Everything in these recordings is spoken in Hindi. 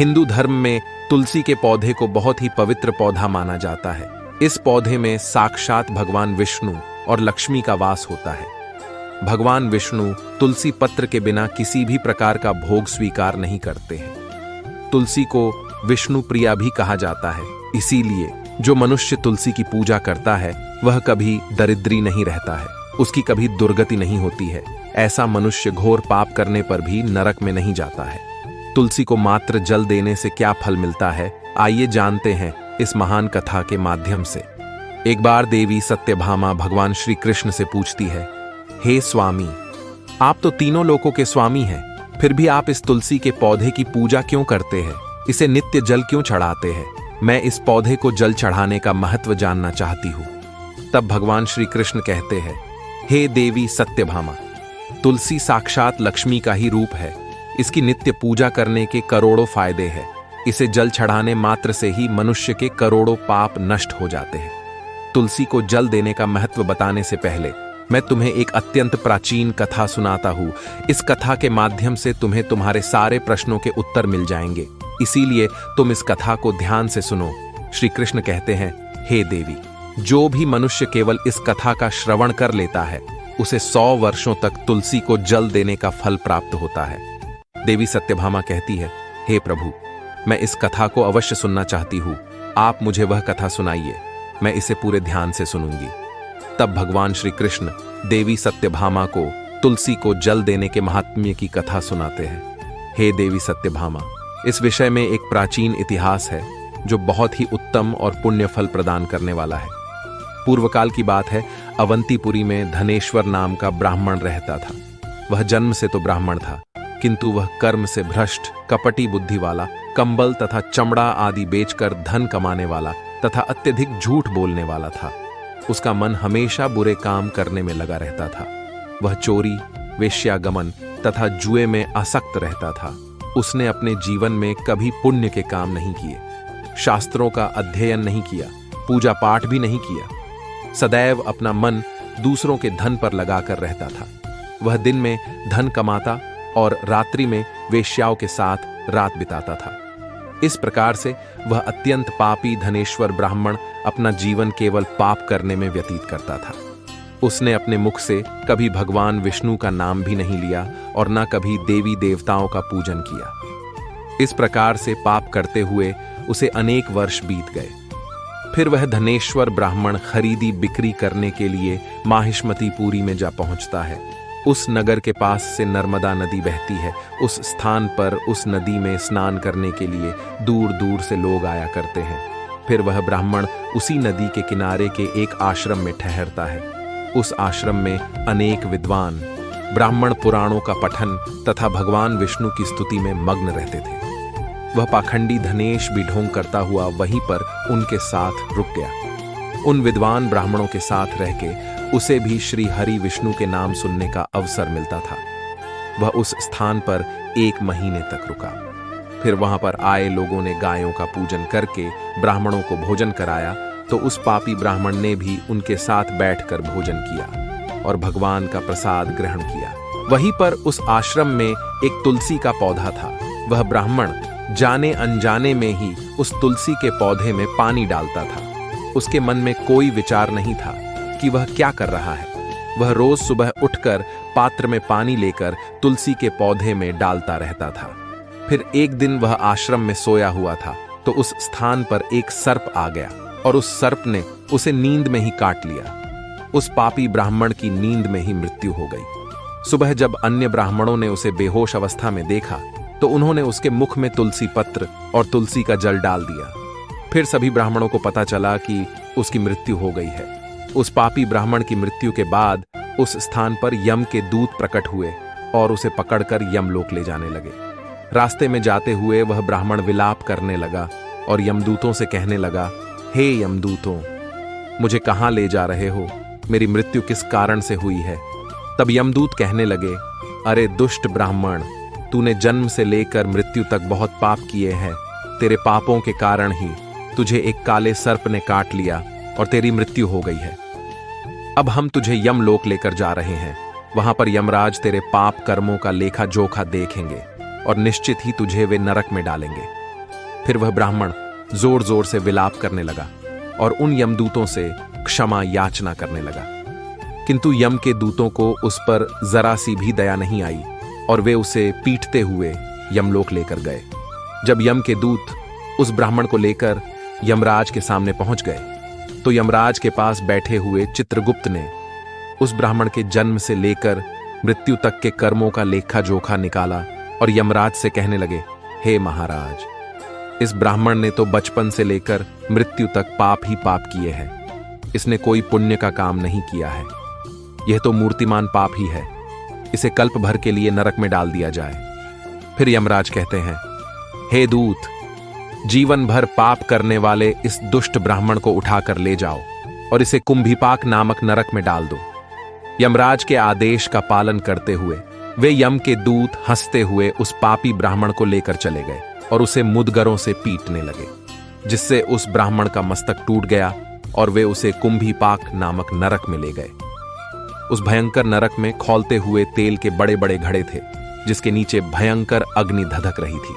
हिंदू धर्म में तुलसी के पौधे को बहुत ही पवित्र पौधा माना जाता है। इस पौधे में साक्षात भगवान विष्णु और लक्ष्मी का वास होता है। भगवान विष्णु तुलसी पत्र के बिना किसी भी प्रकार का भोग स्वीकार नहीं करते हैं। तुलसी को विष्णु प्रिया भी कहा जाता है, इसीलिए जो मनुष्य तुलसी की पूजा करता है वह कभी दरिद्री नहीं रहता है, उसकी कभी दुर्गति नहीं होती है। ऐसा मनुष्य घोर पाप करने पर भी नरक में नहीं जाता है। तुलसी को मात्र जल देने से क्या फल मिलता है, आइए जानते हैं इस महान कथा के माध्यम से। एक बार देवी सत्यभामा भगवान श्री कृष्ण से पूछती है, हे स्वामी, आप तो तीनों लोकों के स्वामी हैं, फिर भी आप इस तुलसी के पौधे की पूजा क्यों करते हैं? इसे नित्य जल क्यों चढ़ाते हैं? मैं इस पौधे को जल चढ़ाने का महत्व जानना चाहती हूँ। तब भगवान श्री कृष्ण कहते हैं, हे देवी सत्यभामा, तुलसी साक्षात लक्ष्मी का ही रूप है। इसकी नित्य पूजा करने के करोड़ों फायदे हैं। इसे जल चढ़ाने मात्र से ही मनुष्य के करोड़ों पाप नष्ट हो जाते हैं। तुलसी को जल देने का महत्व बताने से पहले मैं तुम्हें एक अत्यंत प्राचीन कथा सुनाता हूँ। इस कथा के माध्यम से तुम्हें तुम्हारे सारे प्रश्नों के उत्तर मिल जाएंगे, इसीलिए तुम इस कथा को ध्यान से सुनो। श्री कृष्ण कहते हैं, हे देवी, जो भी मनुष्य केवल इस कथा का श्रवण कर लेता है उसे 100 वर्षों तक तुलसी को जल देने का फल प्राप्त होता है। देवी सत्यभामा कहती है, हे प्रभु, मैं इस कथा को अवश्य सुनना चाहती हूँ। आप मुझे वह कथा सुनाइए, मैं इसे पूरे ध्यान से सुनूंगी। तब भगवान श्री कृष्ण देवी सत्यभामा को तुलसी को जल देने के महात्म्य की कथा सुनाते हैं। हे देवी सत्यभामा, इस विषय में एक प्राचीन इतिहास है जो बहुत ही उत्तम और पुण्य फल प्रदान करने वाला है। पूर्व काल की बात है, अवंतीपुरी में धनेश्वर नाम का ब्राह्मण रहता था। वह जन्म से तो ब्राह्मण था, किंतु वह कर्म से भ्रष्ट, कपटी बुद्धि वाला, कंबल तथा चमड़ा आदि बेचकर धन कमाने वाला तथा अत्यधिक झूठ बोलने वाला था। उसका मन हमेशा बुरे काम करने में लगा रहता था। वह चोरी, वेश्यागमन तथा जुए में आसक्त रहता था। उसने अपने जीवन में कभी पुण्य के काम नहीं किए, शास्त्रों का अध्ययन नहीं किया, पूजा पाठ भी नहीं किया। सदैव अपना मन दूसरों के धन पर लगाकर रहता था। वह दिन में धन कमाता और रात्रि में वेश्याओं के साथ रात बिताता था। इस प्रकार से वह अत्यंत पापी धनेश्वर ब्राह्मण अपना जीवन केवल पाप करने में व्यतीत करता था। उसने अपने मुख से कभी भगवान विष्णु का नाम भी नहीं लिया और न कभी देवी देवताओं का पूजन किया। इस प्रकार से पाप करते हुए उसे अनेक वर्ष बीत गए। फिर वह धनेश्वर ब्राह्मण खरीदी बिक्री करने के लिए माहिष्मतीपुरी में जा पहुंचता है। उस नगर के पास से नर्मदा नदी बहती है। उस स्थान पर उस नदी में स्नान करने के लिए दूर दूर से लोग आया करते हैं। फिर वह ब्राह्मण उसी नदी के किनारे के एक आश्रम में ठहरता है। उस आश्रम में अनेक विद्वान ब्राह्मण पुराणों का पठन तथा भगवान विष्णु की स्तुति में मग्न रहते थे। वह पाखंडी धनेश भी ढोंग करता हुआ वहीं पर उनके साथ रुक गया। उन विद्वान ब्राह्मणों के साथ रह के उसे भी श्री हरि विष्णु के नाम सुनने का अवसर मिलता था। वह उस स्थान पर 1 महीने तक रुका। फिर वहां पर आए लोगों ने गायों का पूजन करके ब्राह्मणों को भोजन कराया, तो उस पापी ब्राह्मण ने भी उनके साथ बैठकर भोजन किया और भगवान का प्रसाद ग्रहण किया। वहीं पर उस आश्रम में एक तुलसी का पौधा था। वह ब्राह्मण जाने अनजाने में ही उस तुलसी के पौधे में पानी डालता था। उसके मन में कोई विचार नहीं था कि वह क्या कर रहा है। वह रोज सुबह उठकर पात्र में पानी लेकर तुलसी के पौधे में डालता रहता था। फिर एक दिन वह आश्रम में सोया हुआ था, तो उस स्थान पर एक सर्प आ गया और उस सर्प ने उसे नींद में ही काट लिया। उस पापी ब्राह्मण की नींद में ही मृत्यु हो गई। सुबह जब अन्य ब्राह्मणों ने उसे बेहोश अवस्था में देखा, तो उन्होंने उसके मुख में तुलसी पत्र और तुलसी का जल डाल दिया। फिर सभी ब्राह्मणों को पता चला कि उसकी मृत्यु हो गई है। उस पापी ब्राह्मण की मृत्यु के बाद उस स्थान पर यम के दूत प्रकट हुए और उसे पकड़कर यमलोक ले जाने लगे। रास्ते में जाते हुए वह ब्राह्मण विलाप करने लगा और यमदूतों से कहने लगा, हे यमदूतों, मुझे कहाँ ले जा रहे हो? मेरी मृत्यु किस कारण से हुई है? तब यमदूत कहने लगे, अरे दुष्ट ब्राह्मण, तूने जन्म से लेकर मृत्यु तक बहुत पाप किए हैं। तेरे पापों के कारण ही तुझे एक काले सर्प ने काट लिया और तेरी मृत्यु हो गई है। अब हम तुझे यमलोक लेकर जा रहे हैं। वहां पर यमराज तेरे पाप कर्मों का लेखा जोखा देखेंगे और निश्चित ही तुझे वे नरक में डालेंगे। फिर वह ब्राह्मण जोर जोर से विलाप करने लगा और उन यमदूतों से क्षमा याचना करने लगा, किंतु यम के दूतों को उस पर जरा सी भी दया नहीं आई और वे उसे पीटते हुए यमलोक लेकर गए। जब यम के दूत उस ब्राह्मण को लेकर यमराज के सामने पहुंच गए तो यमराज के पास बैठे हुए चित्रगुप्त ने उस ब्राह्मण के जन्म से लेकर मृत्यु तक के कर्मों का लेखा जोखा निकाला और यमराज से कहने लगे, हे महाराज, इस ब्राह्मण ने तो बचपन से लेकर मृत्यु तक पाप ही पाप किए हैं। इसने कोई पुण्य का काम नहीं किया है। यह तो मूर्तिमान पाप ही है। इसे कल्प भर के लिए नरक में डाल दिया जाए। फिर यमराज कहते हैं, हे दूत, जीवन भर पाप करने वाले इस दुष्ट ब्राह्मण को उठाकर ले जाओ और इसे कुंभीपाक नामक नरक में डाल दो। यमराज के आदेश का पालन करते हुए वे यम के दूत हंसते हुए उस पापी ब्राह्मण को लेकर चले गए और उसे मुदगरों से पीटने लगे, जिससे उस ब्राह्मण का मस्तक टूट गया और वे उसे कुंभीपाक नामक नरक में ले गए। उस भयंकर नरक में खौलते हुए तेल के बड़े बड़े घड़े थे, जिसके नीचे भयंकर अग्नि धधक रही थी।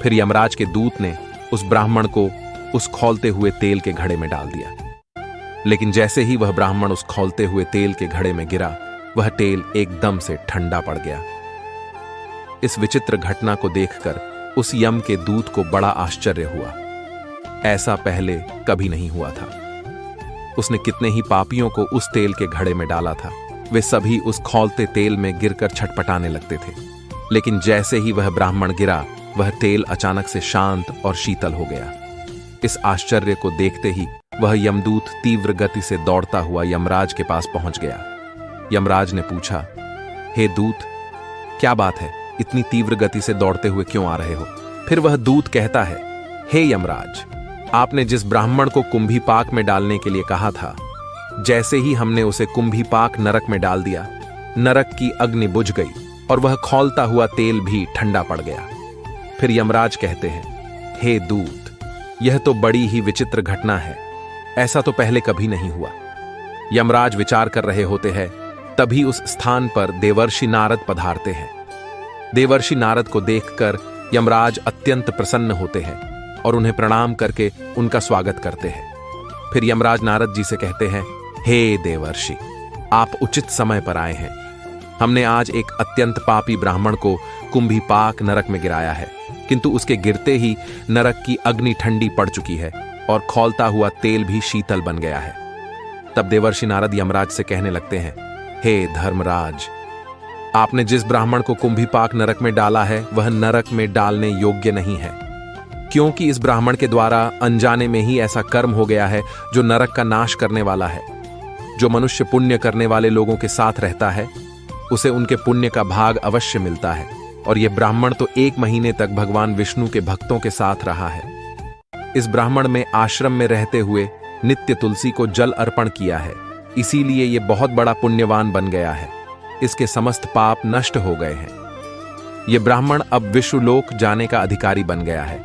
फिर यमराज के दूत ने उस ब्राह्मण को उस खौलते हुए तेल के घड़े में डाल दिया, लेकिन जैसे ही वह ब्राह्मण उस खौलते हुए तेल के घड़े में गिरा, वह तेल एकदम से ठंडा पड़ गया। इस विचित्र घटना को देखकर उस यम के दूत को बड़ा आश्चर्य हुआ। ऐसा पहले कभी नहीं हुआ था। उसने कितने ही पापियों को उस तेल के घड़े में डाला था। वे सभी उस खौलते तेल में गिरकर छटपटाने लगते थे, लेकिन जैसे ही वह ब्राह्मण गिरा, वह तेल अचानक से शांत और शीतल हो गया। इस आश्चर्य को देखते ही वह यमदूत तीव्र गति से दौड़ता हुआ यमराज के पास पहुंच गया। यमराज ने पूछा, हे दूत, क्या बात है, इतनी तीव्र गति से दौड़ते हुए क्यों आ रहे हो? फिर वह दूत कहता है, हे यमराज, आपने जिस ब्राह्मण को कुंभीपाक में डालने के लिए कहा था, जैसे ही हमने उसे कुंभीपाक नरक में डाल दिया, नरक की अग्नि बुझ गई और वह खौलता हुआ तेल भी ठंडा पड़ गया। फिर यमराज कहते हैं, हे दूत, यह तो बड़ी ही विचित्र घटना है। ऐसा तो पहले कभी नहीं हुआ। यमराज विचार कर रहे होते हैं, तभी उस स्थान पर देवर्षि नारद पधारते हैं। देवर्षि नारद को देखकर यमराज अत्यंत प्रसन्न होते हैं और उन्हें प्रणाम करके उनका स्वागत करते हैं। फिर यमराज नारद जी से कहते हैं, हे देवर्षि, आप उचित समय पर आए हैं। हमने आज एक अत्यंत पापी ब्राह्मण को कुंभीपाक नरक में गिराया है, किंतु उसके गिरते ही नरक की अग्नि ठंडी पड़ चुकी है और खौलता हुआ तेल भी शीतल बन गया है। तब देवर्षि नारद यमराज से कहने लगते हैं, हे धर्मराज, आपने जिस ब्राह्मण को कुंभीपाक नरक में डाला है, वह नरक में डालने योग्य नहीं है, क्योंकि इस ब्राह्मण के द्वारा अनजाने में ही ऐसा कर्म हो गया है जो नरक का नाश करने वाला है। जो मनुष्य पुण्य करने वाले लोगों के साथ रहता है, उसे उनके पुण्य का भाग अवश्य मिलता है, और यह ब्राह्मण तो 1 महीने तक भगवान विष्णु के भक्तों के साथ रहा है। इस ब्राह्मण में आश्रम में रहते हुए नित्य तुलसी को जल अर्पण किया है, इसीलिए यह बहुत बड़ा पुण्यवान बन गया है। इसके समस्त पाप नष्ट हो गए हैं। यह ब्राह्मण अब विश्वलोक जाने का अधिकारी बन गया है।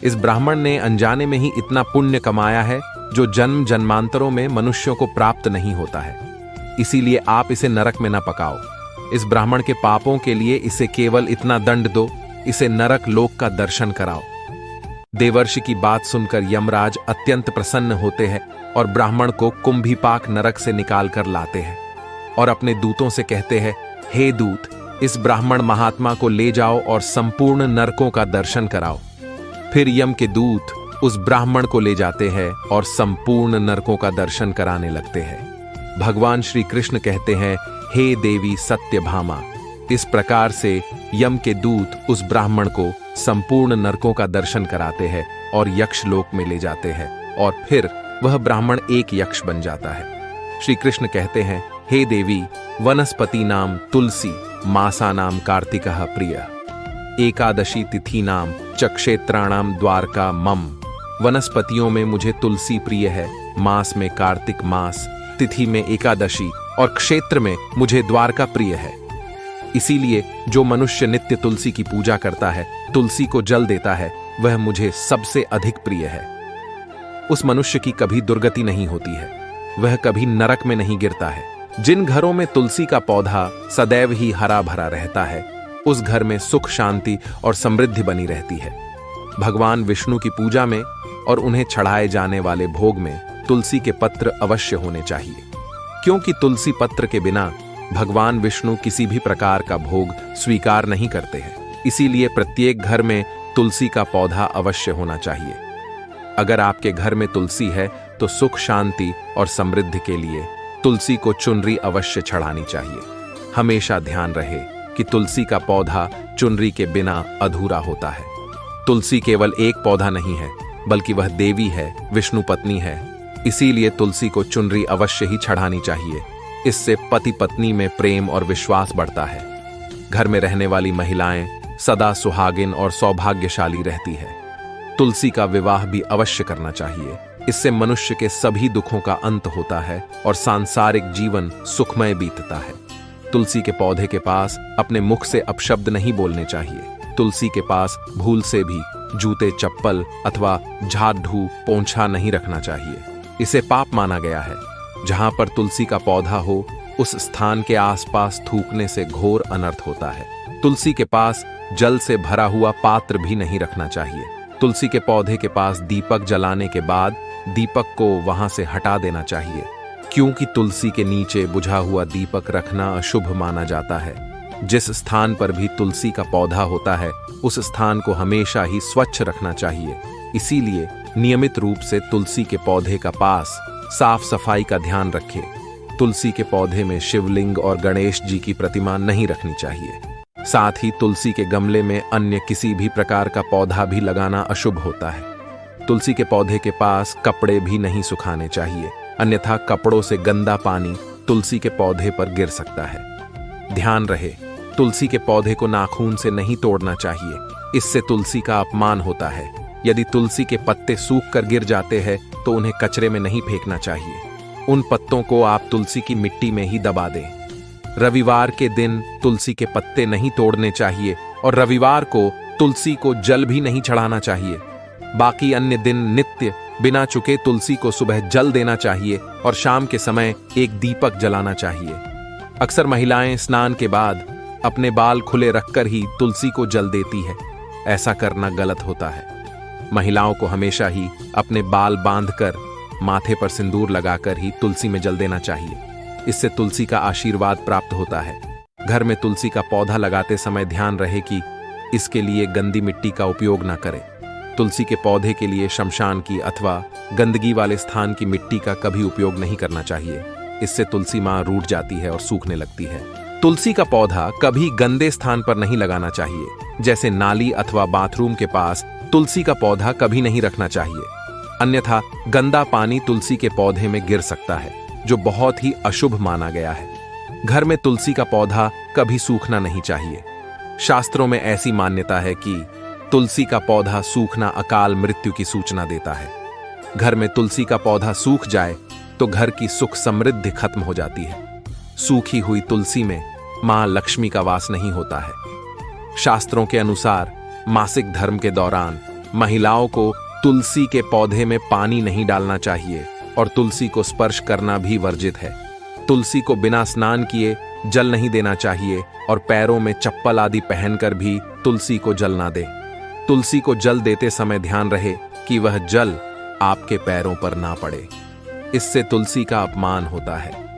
इस ब्राह्मण ने अनजाने में ही इतना पुण्य कमाया है जो जन्म जन्मांतरों में मनुष्यों को प्राप्त नहीं होता है। इसीलिए आप इसे नरक में न पकाओ। इस ब्राह्मण के पापों के लिए इसे केवल इतना दंड दो, इसे नरक लोक का दर्शन कराओ। देवर्षि की बात सुनकर यमराज अत्यंत प्रसन्न होते हैं और ब्राह्मण को कुंभीपाक नरक से निकाल कर लाते हैं और अपने दूतों से कहते हैं, हे दूत, इस ब्राह्मण महात्मा को ले जाओ और संपूर्ण नरकों का दर्शन कराओ। फिर यम के दूत उस ब्राह्मण को ले जाते हैं और संपूर्ण नरकों का दर्शन कराने लगते हैं। भगवान श्री कृष्ण कहते हैं, हे देवी सत्यभामा, इस प्रकार से यम के दूत उस ब्राह्मण को संपूर्ण नरकों का दर्शन कराते हैं और यक्ष लोक में ले जाते हैं, और फिर वह ब्राह्मण एक यक्ष बन जाता है। श्री कृष्ण कहते हैं, हे देवी, वनस्पति नाम तुलसी, मासा नाम कार्तिकः प्रिय, एकादशी तिथि नाम च क्षेत्राणाम द्वारका मम। वनस्पतियों में मुझे तुलसी प्रिय है, मास में कार्तिक मास, तिथि में एकादशी और क्षेत्र में मुझे द्वारका प्रिय है। इसीलिए जो मनुष्य नित्य तुलसी की पूजा करता है, तुलसी को जल देता है, वह मुझे सबसे अधिक प्रिय है। उस मनुष्य की कभी दुर्गति नहीं होती है, वह कभी नरक में नहीं गिरता है। जिन घरों में तुलसी का पौधा सदैव ही हरा भरा रहता है, उस घर में सुख शांति और समृद्धि बनी रहती है। भगवान विष्णु की पूजा में और उन्हें चढ़ाए जाने वाले भोग में तुलसी के पत्र अवश्य होने चाहिए, क्योंकि तुलसी पत्र के बिना भगवान विष्णु किसी भी प्रकार का भोग स्वीकार नहीं करते हैं। इसीलिए प्रत्येक घर में तुलसी का पौधा अवश्य होना चाहिए। अगर आपके घर में तुलसी है तो सुख, शांति और समृद्धि के लिए तुलसी को चुनरी अवश्य चढ़ानी चाहिए। हमेशा ध्यान रहे कि तुलसी का पौधा चुनरी के बिना अधूरा होता है। तुलसी केवल एक पौधा नहीं है, बल्कि वह देवी है, विष्णु पत्नी है। इसीलिए तुलसी को चुनरी अवश्य ही चढ़ानी चाहिए। इससे पति पत्नी में प्रेम और विश्वास बढ़ता है। घर में रहने वाली महिलाएं सदा सुहागिन और सौभाग्यशाली रहती है। तुलसी का विवाह भी अवश्य करना चाहिए। इससे मनुष्य के सभी दुखों का अंत होता है और सांसारिक जीवन सुखमय बीतता है। तुलसी के पौधे के पास अपने मुख से अपशब्द नहीं बोलने चाहिए। तुलसी के पास भूल से भी जूते, चप्पल अथवा झाड़ ढू पोंछा नहीं रखना चाहिए। इसे पाप माना गया है। जहां पर तुलसी का पौधा हो उस स्थान के आसपास थूकने से घोर अनर्थ होता है। तुलसी के पास जल से भरा हुआ पात्र भी नहीं रखना चाहिए। तुलसी के पौधे के पास दीपक जलाने के बाद दीपक को वहां से हटा देना चाहिए, क्योंकि तुलसी के नीचे बुझा हुआ दीपक रखना अशुभ माना जाता है। जिस स्थान पर भी तुलसी का पौधा होता है उस स्थान को हमेशा ही स्वच्छ रखना चाहिए। इसीलिए नियमित रूप से तुलसी के पौधे का पास साफ सफाई का ध्यान रखें। तुलसी के पौधे में शिवलिंग और गणेश जी की प्रतिमा नहीं रखनी चाहिए। साथ ही तुलसी के गमले में अन्य किसी भी प्रकार का पौधा भी लगाना अशुभ होता है। तुलसी के पौधे के पास कपड़े भी नहीं सुखाने चाहिए, अन्यथा कपड़ों से गंदा पानी तुलसी के पौधे पर गिर सकता है। ध्यान रहे, तुलसी के पौधे को नाखून से नहीं तोड़ना चाहिए। इससे तुलसी का अपमान होता है। यदि तुलसी के पत्ते सूख कर गिर जाते हैं तो उन्हें कचरे में नहीं फेंकना चाहिए। उन पत्तों को आप तुलसी की मिट्टी में ही दबा दें। रविवार के दिन तुलसी के पत्ते नहीं तोड़ने चाहिए और रविवार को तुलसी को जल भी नहीं चढ़ाना चाहिए। बाकी अन्य दिन नित्य बिना चुके तुलसी को सुबह जल देना चाहिए और शाम के समय एक दीपक जलाना चाहिए। अक्सर महिलाएं स्नान के बाद अपने बाल खुले रखकर ही तुलसी को जल देती है। ऐसा करना गलत होता है। महिलाओं को हमेशा ही अपने बाल बांधकर माथे पर सिंदूर लगाकर ही तुलसी में जल देना चाहिए। इससे तुलसी का आशीर्वाद प्राप्त होता है। घर में तुलसी का पौधा लगाते समय ध्यान रहे कि इसके लिए गंदी मिट्टी का उपयोग न करें। तुलसी के पौधे के लिए शमशान की अथवा गंदगी वाले स्थान की मिट्टी का कभी उपयोग नहीं करना चाहिए। इससे तुलसी मां रूठ जाती है और सूखने लगती है। तुलसी का पौधा कभी गंदे स्थान पर नहीं लगाना चाहिए, जैसे नाली अथवा बाथरूम के पास तुलसी का पौधा कभी नहीं रखना चाहिए, अन्यथा गंदा पानी तुलसी के पौधे में गिर सकता है, जो बहुत ही अशुभ माना गया है। घर में तुलसी का पौधा कभी सूखना नहीं चाहिए। शास्त्रों में ऐसी मान्यता है कि तुलसी का पौधा सूखना अकाल मृत्यु की सूचना देता है। घर में तुलसी का पौधा सूख जाए तो घर की सुख समृद्धि खत्म हो जाती है। सूखी हुई तुलसी में मां लक्ष्मी का वास नहीं होता है। शास्त्रों के अनुसार मासिक धर्म के दौरान महिलाओं को तुलसी के पौधे में पानी नहीं डालना चाहिए और तुलसी को स्पर्श करना भी वर्जित है। तुलसी को बिना स्नान किए जल नहीं देना चाहिए और पैरों में चप्पल आदि पहनकर भी तुलसी को जल ना दे। तुलसी को जल देते समय ध्यान रहे कि वह जल आपके पैरों पर ना पड़े। इससे तुलसी का अपमान होता है।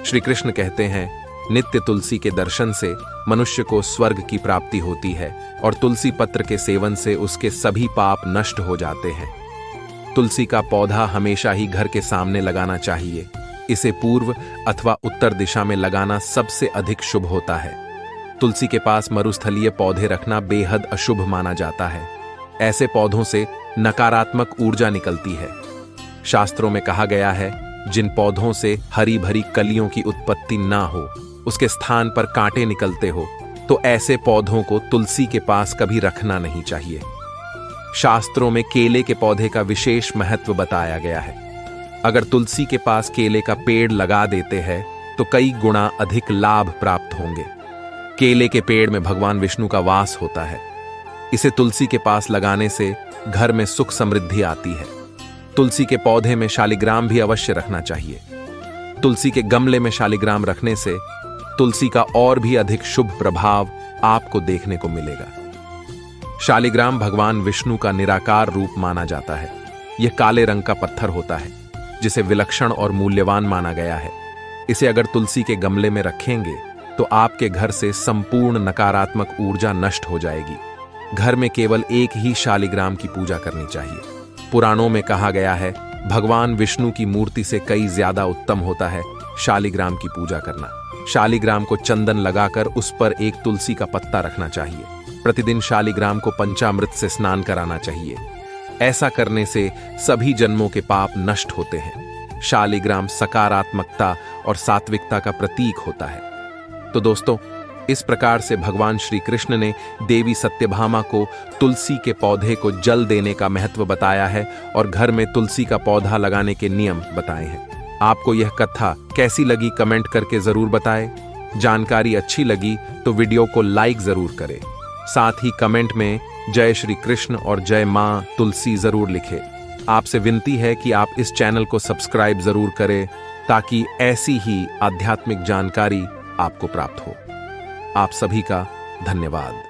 श्री कृष्ण कहते हैं, नित्य तुलसी के दर्शन से मनुष्य को स्वर्ग की प्राप्ति होती है और तुलसी पत्र के सेवन से उसके सभी पाप नष्ट हो जाते हैं। तुलसी का पौधा हमेशा ही घर के सामने लगाना चाहिए। इसे पूर्व अथवा उत्तर दिशा में लगाना सबसे अधिक शुभ होता है। तुलसी के पास मरुस्थलीय पौधे रखना बेहद अशुभ माना जाता है। ऐसे पौधों से नकारात्मक ऊर्जा निकलती है। शास्त्रों में कहा गया है, जिन पौधों से हरी भरी कलियों की उत्पत्ति ना हो, उसके स्थान पर कांटे निकलते हो, तो ऐसे पौधों को तुलसी के पास कभी रखना नहीं चाहिए। शास्त्रों में केले के पौधे का विशेष महत्व बताया गया है। अगर तुलसी के पास केले का पेड़ लगा देते हैं तो कई गुना अधिक लाभ प्राप्त होंगे। केले के पेड़ में भगवान विष्णु का वास होता है। इसे तुलसी के पास लगाने से घर में सुख समृद्धि आती है। तुलसी के पौधे में शालिग्राम भी अवश्य रखना चाहिए। तुलसी के गमले में शालिग्राम रखने से तुलसी का और भी अधिक शुभ प्रभाव आपको देखने को मिलेगा। शालिग्राम भगवान विष्णु का निराकार रूप माना जाता है। यह काले रंग का पत्थर होता है जिसे विलक्षण और मूल्यवान माना गया है। इसे अगर तुलसी के गमले में रखेंगे तो आपके घर से संपूर्ण नकारात्मक ऊर्जा नष्ट हो जाएगी। घर में केवल एक ही शालिग्राम की पूजा करनी चाहिए। पुराणों में कहा गया है, भगवान विष्णु की मूर्ति से कई ज्यादा उत्तम होता है शालिग्राम की पूजा करना। शालिग्राम को चंदन लगाकर उस पर एक तुलसी का पत्ता रखना चाहिए। प्रतिदिन शालिग्राम को पंचामृत से स्नान कराना चाहिए। ऐसा करने से सभी जन्मों के पाप नष्ट होते हैं। शालिग्राम सकारात्मकता और सात्विकता का प्रतीक होता है। तो दोस्तों, इस प्रकार से भगवान श्री कृष्ण ने देवी सत्यभामा को तुलसी के पौधे को जल देने का महत्व बताया है और घर में तुलसी का पौधा लगाने के नियम बताए हैं। आपको यह कथा कैसी लगी कमेंट करके जरूर बताएं। जानकारी अच्छी लगी तो वीडियो को लाइक जरूर करें। साथ ही कमेंट में जय श्री कृष्ण और जय मां तुलसी जरूर लिखें। आपसे विनती है कि आप इस चैनल को सब्सक्राइब जरूर करें ताकि ऐसी ही आध्यात्मिक जानकारी आपको प्राप्त हो। आप सभी का धन्यवाद।